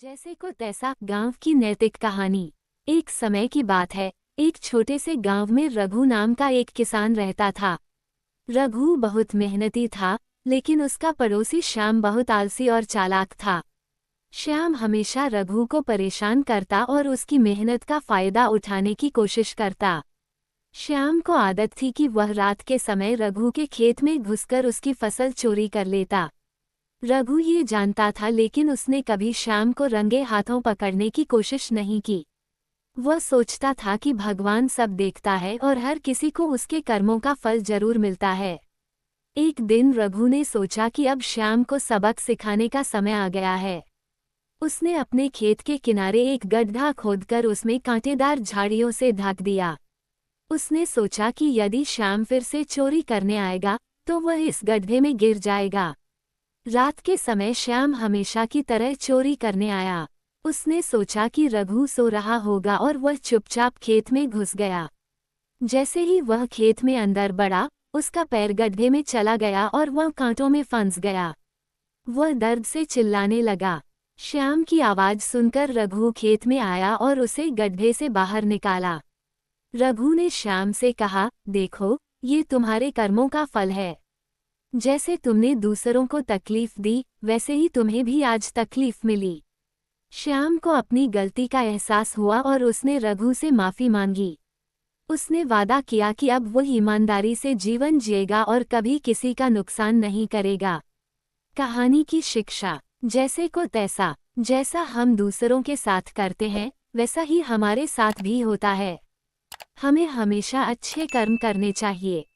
जैसे को तैसा गांव की नैतिक कहानी। एक समय की बात है, एक छोटे से गांव में रघु नाम का एक किसान रहता था। रघु बहुत मेहनती था, लेकिन उसका पड़ोसी श्याम बहुत आलसी और चालाक था। श्याम हमेशा रघु को परेशान करता और उसकी मेहनत का फायदा उठाने की कोशिश करता। श्याम को आदत थी कि वह रात के समय रघु के खेत में घुसकर उसकी फसल चोरी कर लेता। रघु ये जानता था, लेकिन उसने कभी श्याम को रंगे हाथों पकड़ने की कोशिश नहीं की। वह सोचता था कि भगवान सब देखता है और हर किसी को उसके कर्मों का फल जरूर मिलता है। एक दिन रघु ने सोचा कि अब श्याम को सबक सिखाने का समय आ गया है। उसने अपने खेत के किनारे एक गड्ढा खोदकर उसमें कांटेदार झाड़ियों से ढक दिया। उसने सोचा कि यदि श्याम फिर से चोरी करने आएगा तो वह इस गड्ढे में गिर जाएगा। रात के समय श्याम हमेशा की तरह चोरी करने आया। उसने सोचा कि रघु सो रहा होगा और वह चुपचाप खेत में घुस गया। जैसे ही वह खेत में अंदर बढ़ा, उसका पैर गड्ढे में चला गया और वह कांटों में फंस गया। वह दर्द से चिल्लाने लगा। श्याम की आवाज सुनकर रघु खेत में आया और उसे गड्ढे से बाहर निकाला। रघु ने श्याम से कहा, देखो, ये तुम्हारे कर्मों का फल है। जैसे तुमने दूसरों को तकलीफ दी, वैसे ही तुम्हें भी आज तकलीफ मिली। श्याम को अपनी गलती का एहसास हुआ और उसने रघु से माफी मांगी। उसने वादा किया कि अब वह ईमानदारी से जीवन जिएगा और कभी किसी का नुकसान नहीं करेगा। कहानी की शिक्षा। जैसे को तैसा, जैसा हम दूसरों के साथ करते हैं, वैसा ही हमारे साथ भी होता है। हमें हमेशा अच्छे कर्म करने चाहिए।